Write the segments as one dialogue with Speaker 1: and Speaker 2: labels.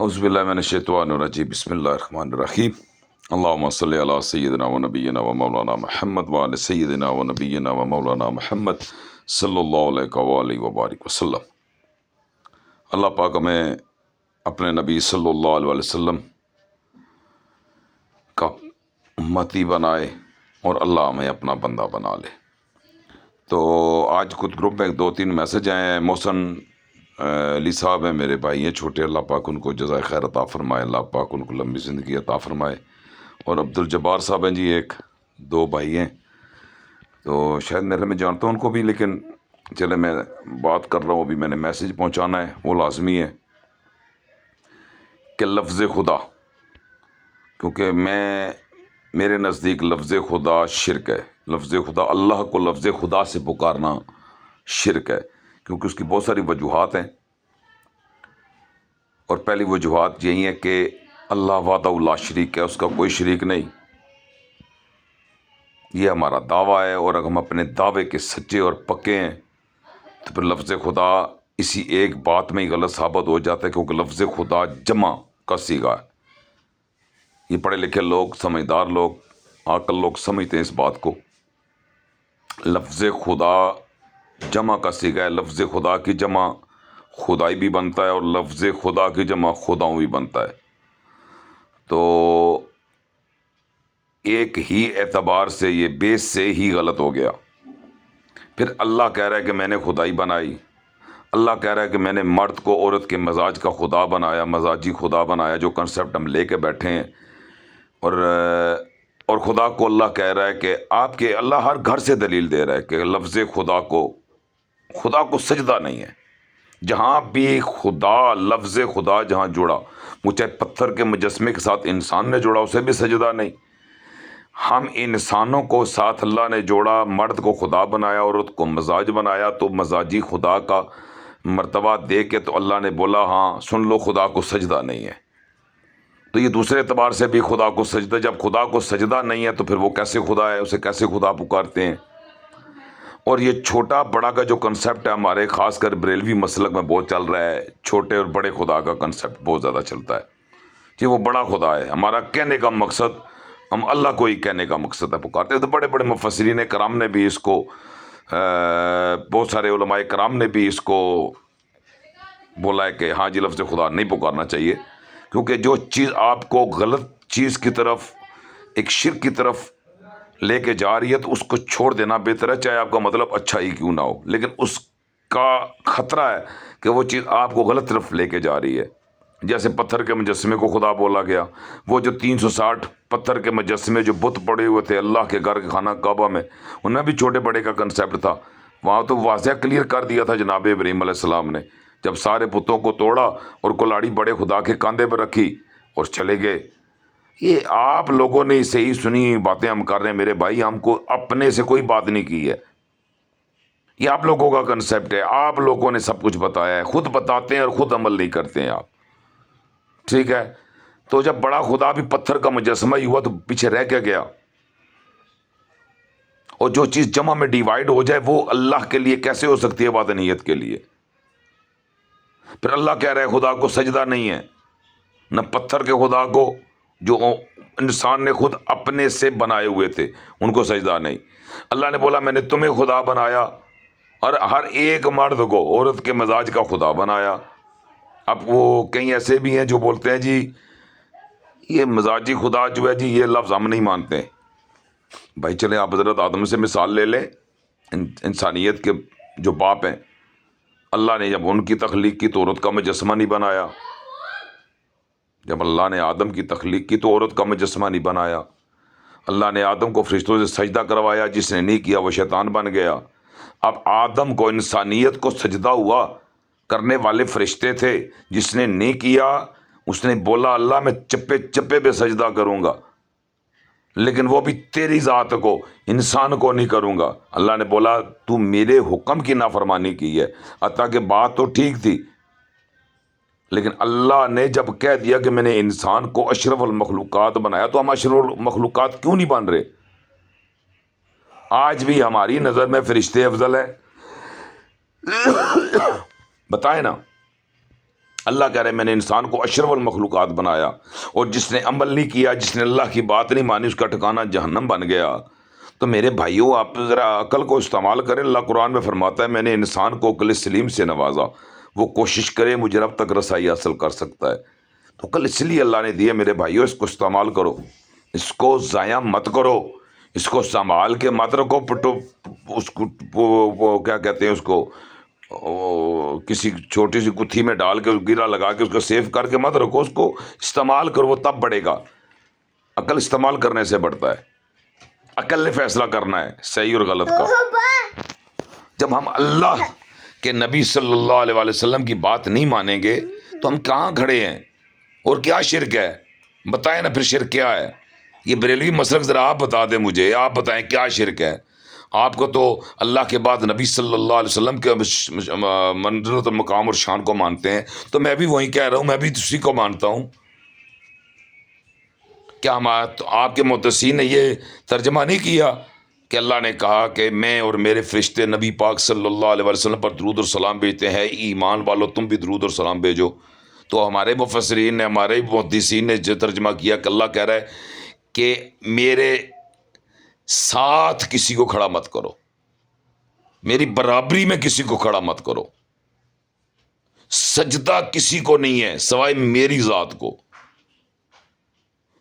Speaker 1: اعوذ باللہ من الشیطان الرجیم بسم اللہ الرحمن الرحیم اللہم صلی علی سیدنا و نبینا و مولانا محمد وعلی سیدنا و نبینا و مولانا محمد صلی اللہ علیہ وآلہ وبارک وسلم۔ اللہ پاک ہمیں اپنے نبی صلی اللہ علیہ وسلم کا امتی بنائے اور اللہ ہمیں اپنا بندہ بنا لے۔ تو آج خود گروپ میں 2-3 میسج آئے ہیں۔ محسن علی صاحب ہیں، میرے بھائی ہیں چھوٹے، اللہ پاک ان کو جزائے خیر عطا فرمائے، اللہ پاک ان کو لمبی زندگی عطا فرمائے۔ اور عبدالجبار صاحب ہیں جی، 2 بھائی ہیں، تو شاید میں جانتا ہوں ان کو بھی، لیکن چلے میں بات کر رہا ہوں، ابھی میں نے میسج پہنچانا ہے، وہ لازمی ہے کہ لفظ خدا، کیونکہ میرے نزدیک لفظ خدا شرک ہے۔ لفظ خدا، اللہ کو لفظ خدا سے پکارنا شرک ہے، کیونکہ اس کی بہت ساری وجوہات ہیں، اور پہلی وجوہات یہی ہے کہ اللہ وحدہ لا شریک ہے، اس کا کوئی شریک نہیں۔ یہ ہمارا دعویٰ ہے، اور اگر ہم اپنے دعوے کے سچے اور پکے ہیں تو پھر لفظ خدا اسی ایک بات میں ہی غلط ثابت ہو جاتا ہے، کیونکہ لفظ خدا جمع کا صیغہ ہے۔ یہ پڑھے لکھے لوگ، سمجھدار لوگ، عاقل لوگ سمجھتے ہیں اس بات کو۔ لفظ خدا جمع کا صیغہ ہے، لفظ خدا کی جمع خدائی بھی بنتا ہے، اور لفظ خدا کی جمع خداؤں بھی بنتا ہے۔ تو ایک ہی اعتبار سے یہ بیس سے ہی غلط ہو گیا۔ پھر اللہ کہہ رہا ہے کہ میں نے خدائی بنائی، اللہ کہہ رہا ہے کہ میں نے مرد کو عورت کے مزاج کا خدا بنایا، مزاجی خدا بنایا، جو کنسیپٹ ہم لے کے بیٹھے ہیں۔ اور خدا کو اللہ کہہ رہا ہے کہ آپ کے، اللہ ہر گھر سے دلیل دے رہا ہے کہ لفظ خدا کو سجدہ نہیں ہے۔ جہاں بھی خدا، لفظ خدا جہاں جڑا، وہ چاہے پتھر کے مجسمے کے ساتھ انسان نے جوڑا، اسے بھی سجدہ نہیں۔ ہم انسانوں کو ساتھ اللہ نے جوڑا، مرد کو خدا بنایا، عورت کو مزاج بنایا، تو مزاجی خدا کا مرتبہ دے کے تو اللہ نے بولا ہاں سن لو، خدا کو سجدہ نہیں ہے۔ تو یہ دوسرے اعتبار سے بھی خدا کو سجدہ، جب خدا کو سجدہ نہیں ہے تو پھر وہ کیسے خدا ہے، اسے کیسے خدا پکارتے ہیں؟ اور یہ چھوٹا بڑا کا جو کنسیپٹ ہے ہمارے، خاص کر بریلوی مسلک میں بہت چل رہا ہے، چھوٹے اور بڑے خدا کا کنسیپٹ بہت زیادہ چلتا ہے کہ وہ بڑا خدا ہے۔ ہمارا کہنے کا مقصد، ہم اللہ کو ہی کہنے کا مقصد ہے پکارتے ہیں۔ تو بڑے بڑے مفسرین کرام نے بھی اس کو، بہت سارے علماء کرام نے بھی اس کو بولا ہے کہ ہاں جی لفظ خدا نہیں پکارنا چاہیے، کیونکہ جو چیز آپ کو غلط چیز کی طرف، ایک شرک کی طرف لے کے جا رہی ہے تو اس کو چھوڑ دینا بہتر ہے، چاہے آپ کا مطلب اچھا ہی کیوں نہ ہو، لیکن اس کا خطرہ ہے کہ وہ چیز آپ کو غلط طرف لے کے جا رہی ہے۔ جیسے پتھر کے مجسمے کو خدا بولا گیا، وہ جو 360 پتھر کے مجسمے جو بت پڑے ہوئے تھے اللہ کے گھر کے خانہ کعبہ میں، ان میں بھی چھوٹے بڑے کا کنسیپٹ تھا۔ وہاں تو واضح کلیئر کر دیا تھا جناب ابراہیم علیہ السلام نے، جب سارے بتوں کو توڑا اور کلاڑی بڑے خدا کے کاندھے پر رکھی اور چلے گئے۔ یہ آپ لوگوں نے صحیح سنی باتیں ہم کر رہے ہیں میرے بھائی، ہم کو اپنے سے کوئی بات نہیں کی ہے، یہ آپ لوگوں کا کنسیپٹ ہے، آپ لوگوں نے سب کچھ بتایا ہے، خود بتاتے ہیں اور خود عمل نہیں کرتے ہیں آپ، ٹھیک ہے؟ تو جب بڑا خدا بھی پتھر کا مجسمہ ہی ہوا تو پیچھے رہ کے گیا، اور جو چیز جمع میں ڈیوائیڈ ہو جائے وہ اللہ کے لیے کیسے ہو سکتی ہے وحدانیت کے لیے؟ پھر اللہ کہہ رہے خدا کو سجدہ نہیں ہے، نہ پتھر کے خدا کو جو انسان نے خود اپنے سے بنائے ہوئے تھے ان کو سجدہ نہیں۔ اللہ نے بولا میں نے تمہیں خدا بنایا، اور ہر ایک مرد کو عورت کے مزاج کا خدا بنایا۔ اب وہ کئی ایسے بھی ہیں جو بولتے ہیں جی یہ مزاجی خدا جو ہے جی یہ لفظ ہم نہیں مانتے۔ بھائی چلے آپ حضرت آدم سے مثال لے لیں، انسانیت کے جو باپ ہیں، اللہ نے جب ان کی تخلیق کی تو عورت کا مجسمہ نہیں بنایا، جب اللہ نے آدم کی تخلیق کی تو عورت کا مجسمہ نہیں بنایا۔ اللہ نے آدم کو فرشتوں سے سجدہ کروایا، جس نے نہیں کیا وہ شیطان بن گیا۔ اب آدم کو، انسانیت کو سجدہ ہوا کرنے والے فرشتے تھے، جس نے نہیں کیا اس نے بولا اللہ میں چپے چپے پہ سجدہ کروں گا، لیکن وہ بھی تیری ذات کو، انسان کو نہیں کروں گا۔ اللہ نے بولا تو میرے حکم کی نافرمانی کی ہے، حتیٰ کہ بات تو ٹھیک تھی، لیکن اللہ نے جب کہہ دیا کہ میں نے انسان کو اشرف المخلوقات بنایا تو ہم اشرف المخلوقات کیوں نہیں بن رہے؟ آج بھی ہماری نظر میں فرشتے افضل ہیں؟ بتائیں نا، اللہ کہہ رہے ہیں میں نے انسان کو اشرف المخلوقات بنایا، اور جس نے عمل نہیں کیا، جس نے اللہ کی بات نہیں مانی، اس کا ٹھکانہ جہنم بن گیا۔ تو میرے بھائیوں، آپ ذرا عقل کو استعمال کریں۔ اللہ قرآن میں فرماتا ہے میں نے انسان کو عقل سلیم سے نوازا، وہ کوشش کرے مجھے رب تک رسائی حاصل کر سکتا ہے۔ تو عقل اس لیے اللہ نے دی ہے میرے بھائیوں، اس کو استعمال کرو، اس کو ضائع مت کرو، اس کو سنبھال کے مت رکھو، پٹو اس کو وہ کیا کہتے ہیں اس کو، کسی چھوٹی سی گتھی میں ڈال کے گرا لگا کے اس کو سیو کر کے مت رکھو، اس کو استعمال کرو، وہ تب بڑھے گا۔ عقل استعمال کرنے سے بڑھتا ہے، عقل نے فیصلہ کرنا ہے صحیح اور غلط کا۔ جب ہم اللہ کے نبی صلی اللہ علیہ وآلہ وسلم کی بات نہیں مانیں گے تو ہم کہاں کھڑے ہیں؟ اور کیا شرک ہے؟ بتائیں نا پھر شرک کیا ہے؟ یہ بریلوی مسلک ذرا آپ بتا دیں مجھے، آپ بتائیں کیا شرک ہے؟ آپ کو تو اللہ کے بعد نبی صلی اللہ علیہ وسلم کے منزلت المقام اور شان کو مانتے ہیں، تو میں بھی وہی کہہ رہا ہوں، میں بھی اسی کو مانتا ہوں۔ کیا آپ کے محدثین نے یہ ترجمہ نہیں کیا کہ اللہ نے کہا کہ میں اور میرے فرشتے نبی پاک صلی اللہ علیہ وسلم پر درود اور سلام بھیجتے ہیں، ایمان والو تم بھی درود اور سلام بھیجو؟ تو ہمارے مفسرین نے، ہمارے محدثین نے جو ترجمہ کیا کہ اللہ کہہ رہا ہے کہ میرے ساتھ کسی کو کھڑا مت کرو، میری برابری میں کسی کو کھڑا مت کرو، سجدہ کسی کو نہیں ہے سوائے میری ذات کو۔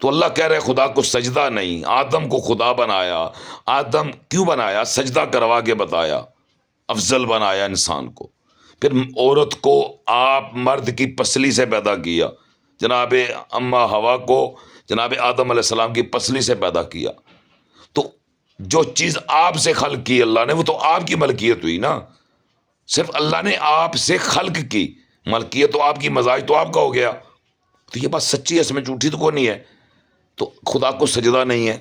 Speaker 1: تو اللہ کہہ رہے خدا کو سجدہ نہیں، آدم کو خدا بنایا۔ آدم کیوں بنایا؟ سجدہ کروا کے بتایا، افضل بنایا انسان کو۔ پھر عورت کو آپ مرد کی پسلی سے پیدا کیا، جناب اما حوا کو جناب آدم علیہ السلام کی پسلی سے پیدا کیا۔ تو جو چیز آپ سے خلق کی اللہ نے، وہ تو آپ کی ملکیت ہوئی نا۔ صرف اللہ نے آپ سے خلق کی، ملکیت تو آپ کی، مزاج تو آپ کا ہو گیا۔ تو یہ بات سچی ہے، اس میں جھوٹی تو کوئی نہیں ہے۔ تو خدا کو سجدہ نہیں ہے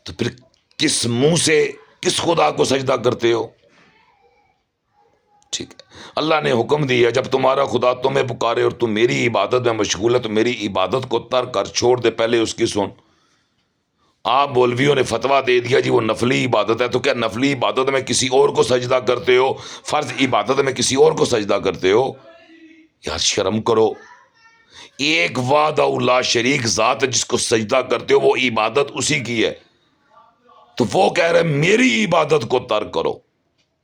Speaker 1: تو پھر کس منہ سے کس خدا کو سجدہ کرتے ہو؟ ٹھیک ہے، اللہ نے حکم دیا جب تمہارا خدا تمہیں پکارے اور تم میری عبادت میں مشغول ہے تو میری عبادت کو ترک کر چھوڑ دے، پہلے اس کی سن۔ آپ مولویوں نے فتویٰ دے دیا جی وہ نفلی عبادت ہے، تو کیا نفلی عبادت میں کسی اور کو سجدہ کرتے ہو؟ فرض عبادت میں کسی اور کو سجدہ کرتے ہو؟ یار شرم کرو۔ ایک وحدہ لا شریک ذات ہے جس کو سجدہ کرتے ہو، وہ عبادت اسی کی ہے۔ تو وہ کہہ رہے میری عبادت کو ترک کرو۔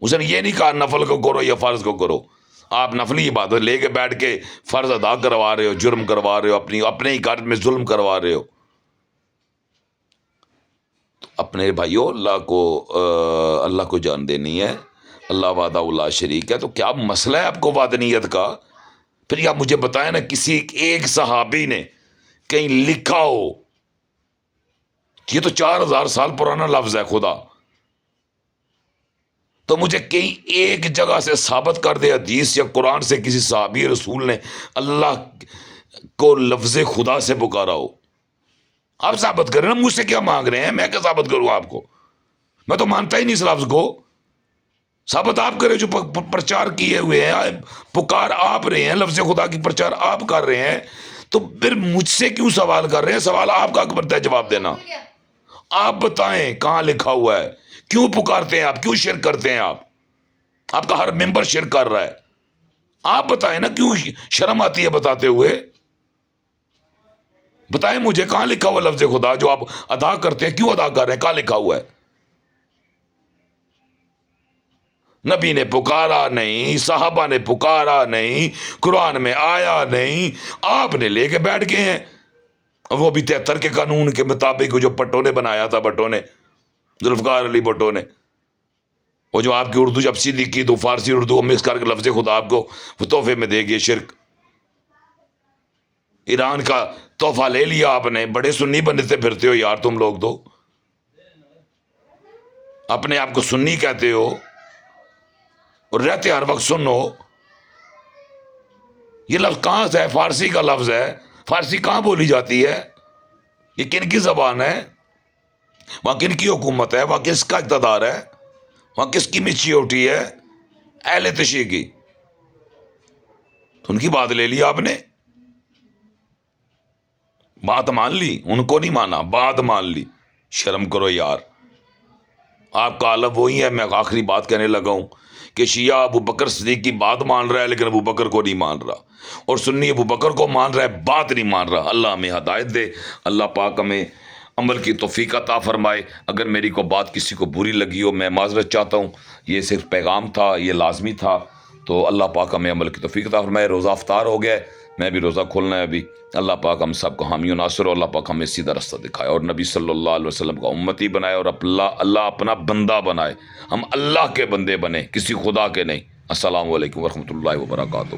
Speaker 1: اس نے یہ نہیں کہا نفل کو کرو یا فرض کو کرو۔ آپ نفلی عبادت لے کے بیٹھ کے فرض ادا کروا رہے ہو، جرم کروا رہے ہو، اپنے ہی کار میں ظلم کروا رہے ہو۔ تو اپنے بھائیو، اللہ کو جان دینی ہے، اللہ وحدہ لا شریک ہے۔ تو کیا مسئلہ ہے آپ کو وحدانیت کا؟ پھر آپ مجھے بتائیں نا، کسی ایک صحابی نے کہیں لکھا ہو، یہ تو 4000 سال پرانا لفظ ہے خدا، تو مجھے کہیں ایک جگہ سے ثابت کر دے حدیث یا قرآن سے کسی صحابی رسول نے اللہ کو لفظ خدا سے پکارا ہو۔ آپ ثابت کریں نا، مجھ سے کیا مانگ رہے ہیں؟ میں کیا ثابت کروں آپ کو؟ میں تو مانتا ہی نہیں اس لفظ کو۔ ثابت آپ کرے، جو پرچار کیے ہوئے ہیں، پکار آپ رہے ہیں، لفظ خدا کی پرچار آپ کر رہے ہیں، تو پھر مجھ سے کیوں سوال کر رہے ہیں؟ سوال آپ کا حق بنتا ہے جواب دینا۔ آپ بتائیں کہاں لکھا ہوا ہے؟ کیوں پکارتے ہیں آپ؟ کیوں شرک کرتے ہیں آپ کا ہر ممبر شرک کر رہا ہے۔ آپ بتائیں نا، کیوں شرم آتی ہے بتاتے ہوئے؟ بتائیں مجھے کہاں لکھا ہوا لفظ خدا جو آپ ادا کرتے ہیں؟ کیوں ادا کر رہے ہیں؟ کہاں لکھا ہوا ہے؟ نبی نے پکارا نہیں، صحابہ نے پکارا نہیں، قرآن میں آیا نہیں، آپ نے لے کے بیٹھ گئے ہیں۔ وہ بھی 73 کے قانون کے مطابق، جو بھٹو نے بنایا تھا، بھٹو نے، ذوالفقار علی بھٹو نے، وہ جو آپ کی اردو جب سیدھی کی تو فارسی اردو کو مکس کر کے لفظ خدا آپ کو وہ تحفے میں دے گئے۔ شرک، ایران کا تحفہ لے لیا آپ نے۔ بڑے سنی بنتے پھرتے ہو یار تم لوگ، تو اپنے آپ کو سنی کہتے ہو اور رہتے ہر وقت سنو۔ یہ لفظ کہاں سے ہے؟ فارسی کا لفظ ہے۔ فارسی کہاں بولی جاتی ہے؟ یہ کن کی زبان ہے؟ وہاں کن کی حکومت ہے؟ وہاں کس کا اقتدار ہے؟ وہاں کس کی میچیورٹی ہے؟ اہل تشیع کی۔ تو ان کی بات لے لی آپ نے، بات مان لی، ان کو نہیں مانا، بات مان لی۔ شرم کرو یار۔ آپ کا عالم وہی ہے، میں آخری بات کہنے لگا ہوں کہ شیعہ ابو بکر صدیق کی بات مان رہا ہے لیکن ابو بکر کو نہیں مان رہا، اور سنی ابو بکر کو مان رہا ہے بات نہیں مان رہا۔ اللہ ہمیں ہدایت دے، اللہ پاک ہمیں عمل کی توفیق عطا فرمائے۔ اگر میری کو بات کسی کو بری لگی ہو میں معذرت چاہتا ہوں، یہ صرف پیغام تھا، یہ لازمی تھا، تو اللہ پاک ہمیں عمل کی توفیق عطا فرمائے۔ روزہ افطار ہو گیا ہے، میں بھی روزہ کھولنا ہے ابھی۔ اللہ پاک ہم سب کو حامی و ناصر، اور اللہ پاک ہمیں سیدھا رستہ دکھائے، اور نبی صلی اللہ علیہ وسلم کا امتی بنائے، اور اللہ اپنا بندہ بنائے، ہم اللہ کے بندے بنے، کسی خدا کے نہیں۔ السلام علیکم ورحمۃ اللہ وبرکاتہ۔